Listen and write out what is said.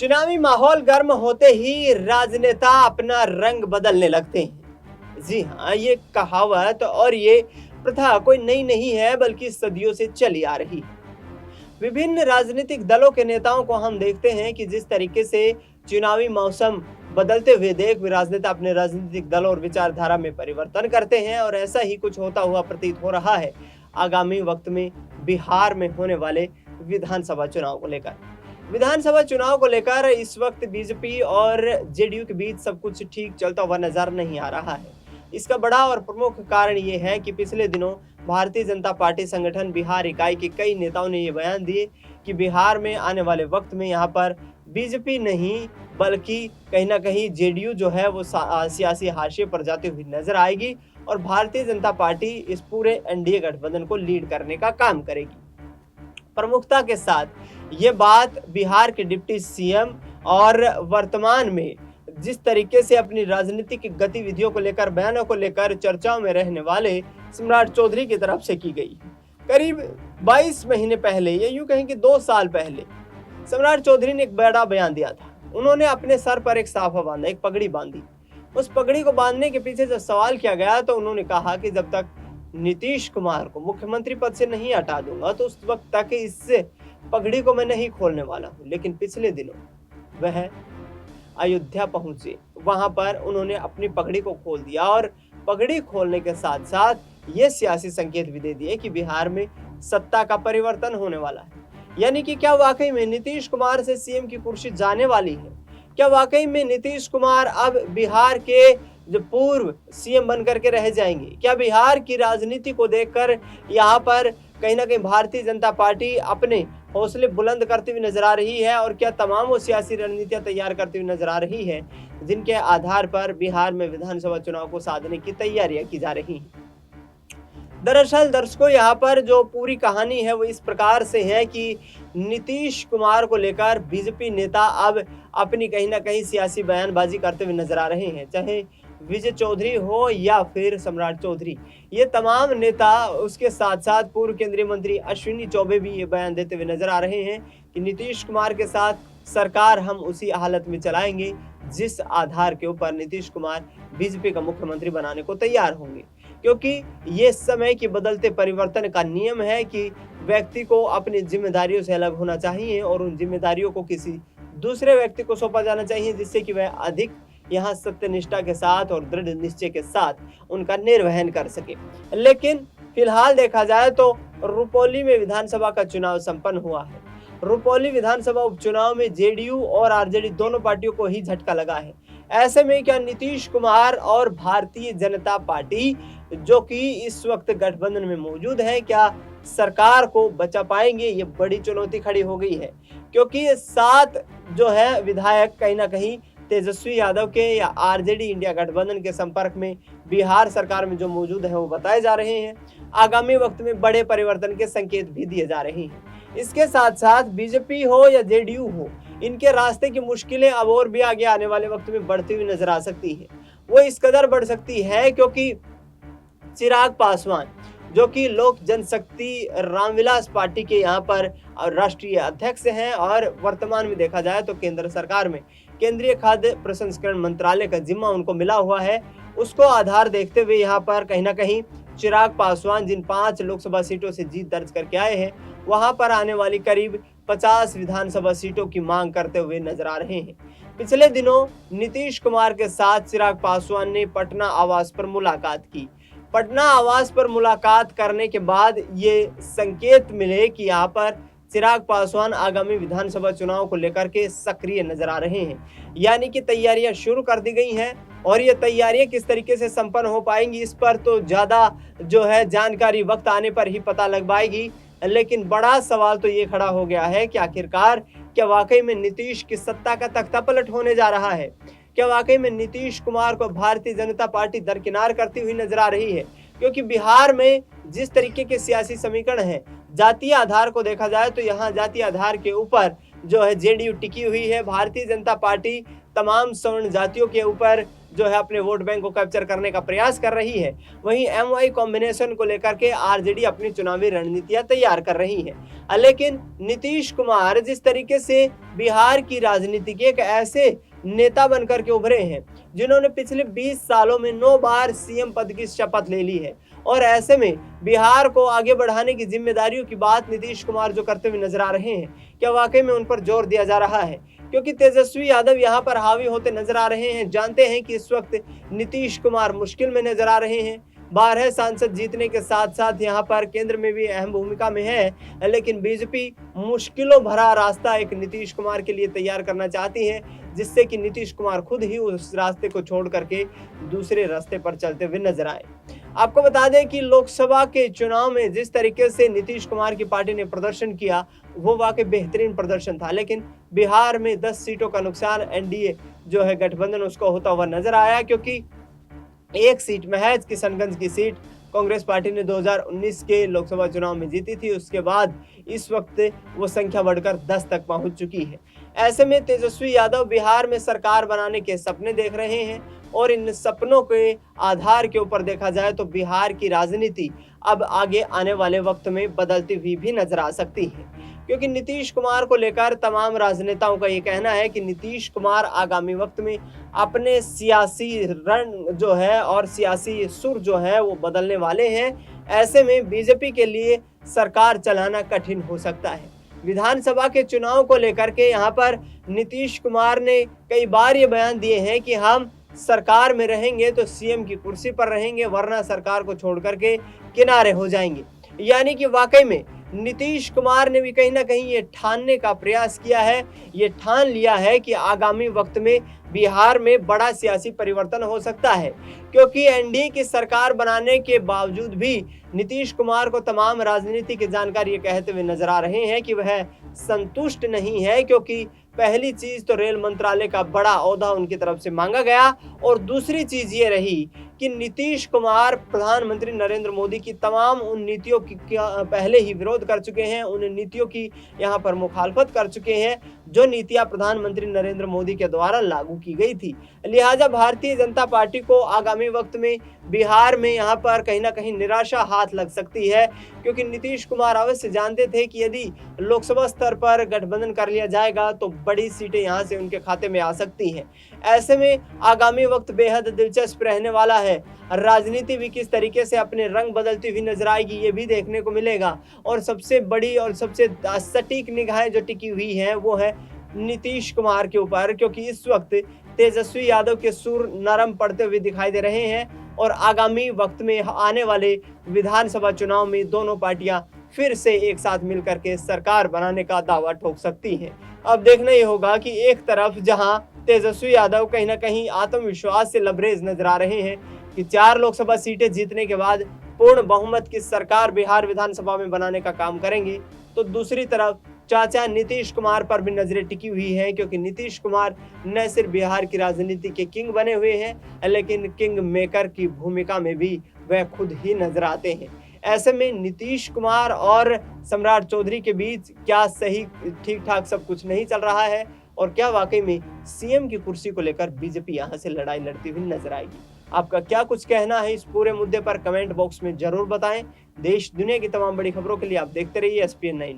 चुनावी माहौल गर्म होते ही राजनेता अपना रंग बदलने लगते हैं। जी हाँ, ये कहावत और ये प्रथा कोई नई नहीं है, बल्कि सदियों से चली आ रही है। विभिन्न राजनीतिक दलों के नेताओं को हम देखते हैं कि जिस तरीके से चुनावी मौसम बदलते हुए देख वे राजनेता अपने राजनीतिक दल और विचारधारा में परिवर्तन करते हैं, और ऐसा ही कुछ होता हुआ प्रतीत हो रहा है आगामी वक्त में बिहार में होने वाले विधानसभा चुनाव को लेकर। विधानसभा चुनाव को लेकर इस वक्त बीजेपी और जेडीयू के बीच सब कुछ ठीक चलता हुआ नजर नहीं आ रहा है। इसका बड़ा और प्रमुख कारण ये है कि पिछले दिनों भारतीय जनता पार्टी संगठन बिहार इकाई के कई नेताओं ने ये बयान दिए कि बिहार में आने वाले वक्त में यहाँ पर बीजेपी नहीं बल्कि कहीं ना कहीं जेडीयू जो है वो सियासी हाशिए पर जाती हुई नजर आएगी, और भारतीय जनता पार्टी इस पूरे एनडीए गठबंधन को लीड करने का काम करेगी। प्रमुखता के साथ ये बात बिहार के डिप्टी सीएम और वर्तमान में जिस तरीके से अपनी राजनीतिक गतिविधियों को लेकर, बयानों को लेकर चर्चाओं में रहने वाले सम्राट चौधरी की तरफ से की गई। करीब 22 महीने पहले, या यूं कहें कि 2 साल पहले, सम्राट चौधरी ने एक बड़ा बयान दिया था। उन्होंने अपने सर पर एक साफा बांधा, एक पगड़ी बांधी। उस पगड़ी को बांधने के पीछे जब सवाल किया गया तो उन्होंने कहा कि जब तक नीतीश कुमार को मुख्यमंत्री पद से नहीं हटा दूंगा तो उस वक्त तक इस पगड़ी को मैं नहीं खोलने वाला हूं। लेकिन पिछले दिनों वह अयोध्या पहुंचे, वहां पर उन्होंने अपनी पगड़ी को खोल दिया, और पगड़ी खोलने के साथ साथ ये सियासी संकेत भी दे दिए कि बिहार में सत्ता का परिवर्तन होने वाला है। यानी कि क्या वाकई में नीतीश कुमार से सीएम की कुर्सी जाने वाली है? क्या वाकई में नीतीश कुमार अब बिहार के जो पूर्व सीएम बनकर के रह जाएंगे? क्या बिहार की राजनीति को देखकर यहाँ पर कहीं ना कहीं भारतीय जनता पार्टी अपने हौसले बुलंद करती हुई नजर आ रही है, और क्या तमाम वो सियासी रणनीतियां तैयार करती हुई नजर आ रही है जिनके आधार पर बिहार में विधानसभा चुनाव को साधने की तैयारियां की जा रही हैं? दरअसल दर्शकों, यहाँ पर जो पूरी कहानी है वो इस प्रकार से है कि नीतीश कुमार को लेकर बीजेपी नेता अब अपनी कहीं ना कहीं सियासी बयानबाजी करते हुए नजर आ रहे हैं। चाहे विजय चौधरी हो या फिर सम्राट चौधरी, ये तमाम नेता, उसके साथ साथ पूर्व केंद्रीय मंत्री अश्विनी चौबे भी ये बयान देते हुए नजर आ रहे हैं कि नीतीश कुमार के साथ सरकार हम उसी हालत में चलाएंगे जिस आधार के ऊपर नीतीश कुमार बीजेपी का मुख्यमंत्री बनाने को तैयार होंगे। क्योंकि ये समय के बदलते परिवर्तन का नियम है कि व्यक्ति को अपनी जिम्मेदारियों से अलग होना चाहिए और उन जिम्मेदारियों को किसी दूसरे व्यक्ति को सौंपा जाना चाहिए, जिससे कि वह अधिक यहाँ सत्यनिष्ठा के साथ और दृढ़ निश्चय के साथ उनका निर्वहन कर सके। लेकिन फिलहाल देखा जाए तो रुपौली में विधानसभा का चुनाव संपन्न हुआ है। रुपौली विधानसभा उपचुनाव में जेडीयू और आरजेडी दोनों पार्टियों को ही झटका लगा है। ऐसे में क्या नीतीश कुमार और भारतीय जनता पार्टी जो कि इस वक्त गठबंधन में मौजूद है, क्या सरकार को बचा पाएंगे? ये बड़ी चुनौती खड़ी हो गई है, क्योंकि 7 जो है विधायक कहीं ना कहीं तेजस्वी यादव के या आरजेडी इंडिया गठबंधन के संपर्क में बिहार सरकार में जो मौजूद है वो बताए जा रहे हैं। आगामी वक्त में बड़े परिवर्तन के संकेत भी दिए जा रहे हैं। इसके साथ साथ बीजेपी हो या जेडीयू हो, इनके रास्ते की मुश्किलें अब और भी आगे आने वाले वक्त में बढ़ती हुई नजर आ सकती है। वो इस कदर बढ़ सकती है क्योंकि चिराग पासवान, जो कि लोक जनशक्ति रामविलास पार्टी के यहाँ पर राष्ट्रीय अध्यक्ष हैं, और वर्तमान में देखा जाए तो केंद्र सरकार में केंद्रीय खाद्य प्रसंस्करण मंत्रालय का जिम्मा उनको मिला हुआ है, उसको आधार देखते हुए यहाँ पर कहीं ना कहीं चिराग पासवान जिन 5 लोकसभा सीटों से जीत दर्ज करके आए हैं, वहां पर आने वाली करीब 50 विधानसभा सीटों की मांग करते हुए नजर आ रहे हैं। पिछले दिनों नीतीश कुमार के साथ चिराग पासवान ने पटना आवास पर मुलाकात की। पटना आवास पर मुलाकात करने के बाद ये संकेत मिले कि यहाँ पर चिराग पासवान आगामी विधानसभा चुनाव को लेकर के सक्रिय नजर आ रहे हैं। यानी कि तैयारियां शुरू कर दी गई हैं, और ये तैयारियां किस तरीके से संपन्न हो पाएंगी इस पर तो ज्यादा जो है जानकारी वक्त आने पर ही पता लग पाएगी। लेकिन बड़ा सवाल तो ये खड़ा हो गया है कि आखिरकार क्या वाकई में नीतीश की सत्ता का तख्ता पलट होने जा रहा है? क्या वाकई में नीतीश कुमार को भारतीय जनता पार्टी दरकिनार करती हुई नजर आ रही है? क्योंकि बिहार में जिस तरीके के सियासी समीकरण हैं, जातीय आधार को देखा जाए तो यहाँ जातीय आधार के ऊपर जो है जेडीयू टिकी हुई है। भारतीय जनता पार्टी तमाम सवर्ण जातियों के ऊपर जो है अपने वोट बैंक को कैप्चर करने का प्रयास कर रही है। वहीं एमवाई कॉम्बिनेशन को लेकर के आरजेडी अपनी चुनावी रणनीतियां तैयार कर रही है। लेकिन नीतीश कुमार जिस तरीके से बिहार की राजनीति के एक ऐसे नेता बनकर के उभरे हैं जिन्होंने पिछले 20 सालों में 9 बार सीएम पद की शपथ ले ली है, और ऐसे में बिहार को आगे बढ़ाने की जिम्मेदारियों की बात नीतीश कुमार जो करते हुए नजर आ रहे हैं, क्या वाकई में उन पर जोर दिया जा रहा है? क्योंकि तेजस्वी यादव यहाँ पर हावी होते नजर आ रहे हैं। जानते हैं कि इस वक्त नीतीश कुमार मुश्किल में नजर आ रहे हैं। 12 सांसद जीतने के साथ साथ यहाँ पर केंद्र में भी अहम भूमिका में है, लेकिन बीजेपी मुश्किलों भरा रास्ता एक नीतीश कुमार के लिए तैयार करना चाहती है, जिससे कि नीतीश कुमार खुद ही उस रास्ते को छोड़ करके दूसरे रास्ते पर चलते हुए नजर आए। आपको बता दें कि लोकसभा के चुनाव में जिस तरीके से नीतीश कुमार की पार्टी ने प्रदर्शन किया वो वाकई बेहतरीन प्रदर्शन था, लेकिन बिहार में 10 सीटों का नुकसान एनडीए जो है गठबंधन उसको होता हुआ नजर आया, क्योंकि एक सीट महज किशनगंज की सीट कांग्रेस पार्टी ने 2019 के लोकसभा चुनाव में जीती थी। उसके बाद इस वक्त वो संख्या बढ़कर 10 तक पहुंच चुकी है। ऐसे में तेजस्वी यादव बिहार में सरकार बनाने के सपने देख रहे हैं, और इन सपनों के आधार के ऊपर देखा जाए तो बिहार की राजनीति अब आगे आने वाले वक्त में बदलती हुई भी नजर आ सकती है, क्योंकि नीतीश कुमार को लेकर तमाम राजनेताओं का ये कहना है कि नीतीश कुमार आगामी वक्त में अपने सियासी रंग जो है और सियासी सुर जो है वो बदलने वाले हैं। ऐसे में बीजेपी के लिए सरकार चलाना कठिन हो सकता है। विधानसभा के चुनाव को लेकर के यहाँ पर नीतीश कुमार ने कई बार ये बयान दिए हैं कि हम सरकार में रहेंगे तो सीएम की कुर्सी पर रहेंगे, वरना सरकार को छोड़ करके किनारे हो जाएंगे। यानी कि वाकई में नीतीश कुमार ने भी कहीं ना कहीं ये ठानने का प्रयास किया है, ये ठान लिया है कि आगामी वक्त में बिहार में बड़ा सियासी परिवर्तन हो सकता है, क्योंकि एनडीए की सरकार बनाने के बावजूद भी नीतीश कुमार को तमाम राजनीति के जानकार ये कहते हुए नजर आ रहे हैं कि वह संतुष्ट नहीं है, क्योंकि पहली चीज तो रेल मंत्रालय का बड़ा ओहदा उनकी तरफ से मांगा गया, और दूसरी चीज ये रही कि नीतीश कुमार प्रधानमंत्री नरेंद्र मोदी की तमाम उन नीतियों की पहले ही विरोध कर चुके हैं, उन नीतियों की यहाँ पर मुखालफत कर चुके हैं जो नीतियां प्रधानमंत्री नरेंद्र मोदी के द्वारा लागू की गई थी। लिहाजा भारतीय जनता पार्टी को आगामी वक्त में बिहार में यहाँ पर कहीं ना कहीं निराशा हाथ लग सकती है, क्योंकि नीतीश कुमार अवश्य जानते थे कि यदि लोकसभा स्तर पर गठबंधन कर लिया जाएगा तो बड़ी सीटें यहाँ से उनके खाते में आ सकती हैं। ऐसे में आगामी वक्त बेहद दिलचस्प रहने वाला है। राजनीति भी किस तरीके से अपने रंग बदलती हुई नजर आएगी ये भी देखने को मिलेगा, और सबसे बड़ी और सबसे सटीक निगाहें जो टिकी हुई हैं वो है नीतीश कुमार के ऊपर, क्योंकि इस वक्त तेजस्वी यादव के सुर नरम पड़ते हुए दिखाई दे रहे हैं, और आगामी वक्त में आने वाले विधानसभा चुनाव में दोनों पार्टियां फिर से एक साथ मिलकर के सरकार बनाने का दावा ठोक सकती हैं। अब देखना ही होगा कि एक तरफ जहां तेजस्वी यादव कहीं ना कहीं आत्मविश्वास से लबरेज नजर आ रहे हैं कि 4 लोकसभा सीटें जीतने के बाद पूर्ण बहुमत की सरकार बिहार विधानसभा में बनाने का काम करेंगे, तो दूसरी तरफ चाचा नीतीश कुमार पर भी नजरें टिकी हुई हैं, क्योंकि नीतीश कुमार न सिर्फ बिहार की राजनीति के किंग बने हुए हैं, लेकिन किंग मेकर की भूमिका में भी वह खुद ही नजर आते हैं। ऐसे में नीतीश कुमार और सम्राट चौधरी के बीच क्या सही ठीक ठाक सब कुछ नहीं चल रहा है, और क्या वाकई में सीएम की कुर्सी को लेकर बीजेपी यहां से लड़ाई लड़ती हुई नजर आएगी? आपका क्या कुछ कहना है इस पूरे मुद्दे पर कमेंट बॉक्स में जरूर बताएं। देश दुनिया की तमाम बड़ी खबरों के लिए आप देखते रहिए SPN 9।